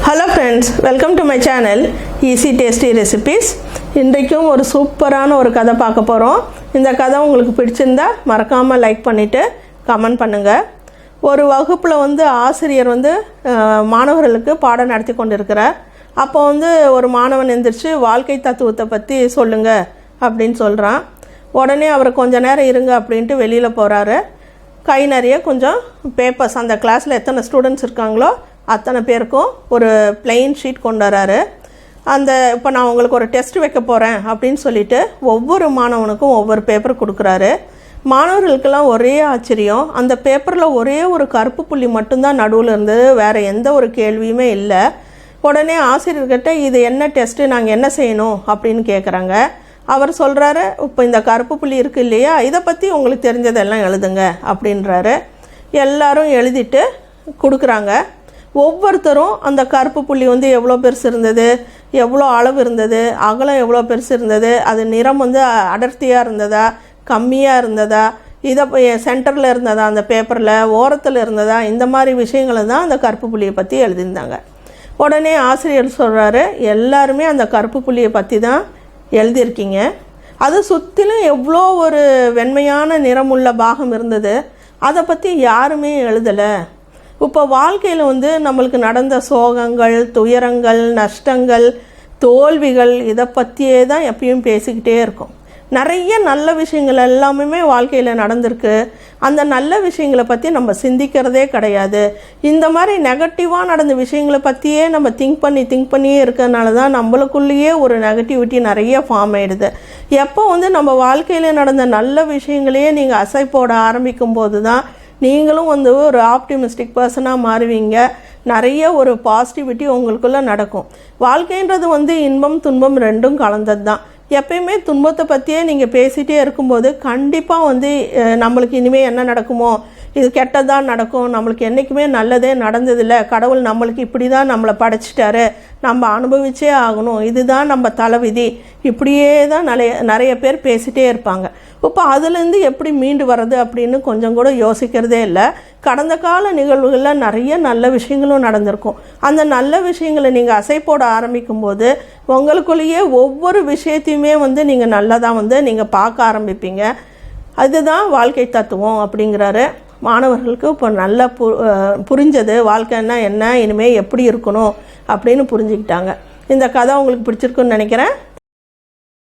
Hello friends, welcome to my channel Easy Tasty Recipes. இன்றைக்கும் ஒரு சூப்பரான ஒரு கதை பார்க்க போறோம். இந்த கதை உங்களுக்கு பிடிச்சிருந்தா மறக்காம லைக் பண்ணிட்டு கமெண்ட் பண்ணுங்க. ஒரு வகுப்புல ஆசிரியர் மாணவர்களுக்கு பாடம் நடத்தி கொண்டிருக்கிறார். அப்போ ஒரு மாணவன் எந்திரிச்சு வாழ்க்கை தத்துவத்தை பத்தி சொல்லுங்க அப்படினு சொல்றான். உடனே அவர் கொஞ்ச நேரம் இருங்க அப்படினு வெளியில போறாரு. கை நிறைய கொஞ்சம் பேப்பர்ஸ் அந்த கிளாஸ்ல எத்தனை ஸ்டூடண்ட்ஸ் இருக்காங்களோ அத்தனை பேருக்கும் ஒரு பிளெயின் ஷீட் கொண்டு வராரு. இப்போ நான் உங்களுக்கு ஒரு டெஸ்ட் வைக்க போகிறேன் அப்படின்னு சொல்லிட்டு ஒவ்வொரு மாணவனுக்கும் ஒவ்வொரு பேப்பர் கொடுக்குறாரு. மாணவர்களுக்கெல்லாம் ஒரே ஆச்சரியம். அந்த பேப்பரில் ஒரே ஒரு கருப்பு புள்ளி மட்டும்தான் நடுவில் இருந்தது, வேறு எந்த ஒரு கேள்வியுமே இல்லை. உடனே ஆசிரியர்கிட்ட இது என்ன டெஸ்ட்டு, நாங்கள் என்ன செய்யணும் அப்படின்னு கேட்குறாங்க. அவர் சொல்கிறாரு, இப்போ இந்த கருப்பு புள்ளி இருக்குது இல்லையா, இதை பற்றி உங்களுக்கு தெரிஞ்சதெல்லாம் எழுதுங்க அப்படின்றாரு. எல்லாரும் எழுதிட்டு கொடுக்குறாங்க. ஒவ்வொருத்தரும் அந்த கருப்பு புள்ளி எவ்வளோ பெருசு இருந்தது, எவ்வளோ அளவு இருந்தது, அகலம் எவ்வளோ பெருசு இருந்தது, அது நிறம் அடர்த்தியாக இருந்ததா கம்மியாக இருந்ததா, இதை சென்டரில் இருந்ததா அந்த பேப்பரில் ஓரத்தில் இருந்ததா, இந்த மாதிரி விஷயங்களை தான் அந்த கருப்பு புள்ளியை பற்றி எழுதியிருந்தாங்க. உடனே ஆசிரியர் சொல்கிறாரு, எல்லாருமே அந்த கருப்பு புள்ளியை பற்றி தான் எழுதியிருக்கீங்க. அது சுற்றிலும் எவ்வளோ ஒரு வெண்மையான நிறமுள்ள பாகம் இருந்தது, அதை பற்றி யாருமே எழுதலை. இப்போ வாழ்க்கையில் நம்மளுக்கு நடந்த சோகங்கள், துயரங்கள், நஷ்டங்கள், தோல்விகள் இதை பற்றியே தான் எப்பயும் பேசிக்கிட்டே இருக்கோம். நிறைய நல்ல விஷயங்கள் எல்லாமே வாழ்க்கையில் நடந்திருக்கு. அந்த நல்ல விஷயங்களை பற்றி நம்ம சிந்திக்கிறதே கிடையாது. இந்த மாதிரி நெகட்டிவாக நடந்த விஷயங்களை பற்றியே நம்ம திங்க் பண்ணியே இருக்கிறதுனால தான் நம்மளுக்குள்ளேயே ஒரு நெகட்டிவிட்டி நிறைய ஃபார்ம் ஆகிடுது. எப்போ நம்ம வாழ்க்கையில் நடந்த நல்ல விஷயங்களையே நீங்கள் அசை போட ஆரம்பிக்கும் போது தான் நீங்களும் ஒரு ஆப்டிமிஸ்டிக் பர்சனாக மாறுவீங்க. நிறைய ஒரு பாசிட்டிவிட்டி உங்களுக்குள்ளே நடக்கும். வாழ்க்கைன்றது இன்பம் துன்பம் ரெண்டும் கலந்தது தான். எப்பயுமே துன்பத்தை பற்றியே நீங்கள் பேசிகிட்டே இருக்கும்போது கண்டிப்பாக நம்மளுக்கு இனிமேல் என்ன நடக்குமோ, இது கெட்டதான் நடக்கும், நம்மளுக்கு என்றைக்குமே நல்லதே நடந்ததில்லை, கடவுள் நம்மளுக்கு இப்படி தான் நம்மளை படைச்சிட்டாரு, நம்ம அனுபவிச்சே ஆகணும், இதுதான் நம்ம தலைவிதி, இப்படியே தான் நிறைய பேர் பேசிகிட்டே இருப்பாங்க. இப்போ அதுலேருந்து எப்படி மீண்டு வர்றது அப்படின்னு கொஞ்சம் கூட யோசிக்கிறதே இல்லை. கடந்த கால நிகழ்வுகளில் நிறைய நல்ல விஷயங்களும் நடந்திருக்கும். அந்த நல்ல விஷயங்களை நீங்கள் அசை போட ஆரம்பிக்கும் போது உங்களுக்குள்ளேயே ஒவ்வொரு விஷயத்தையுமே நீங்கள் நல்லதாக நீங்கள் பார்க்க ஆரம்பிப்பீங்க. அதுதான் வாழ்க்கை தத்துவம் அப்படிங்கிறாரு. மாணவர்களுக்கு இப்போ நல்லா புரிஞ்சது, வாழ்க்கைன்னா என்ன, இனிமேல் எப்படி இருக்கணும் அப்படின்னு புரிஞ்சுக்கிட்டாங்க. இந்த கதை உங்களுக்கு பிடிச்சிருக்குன்னு நினைக்கிறேன்.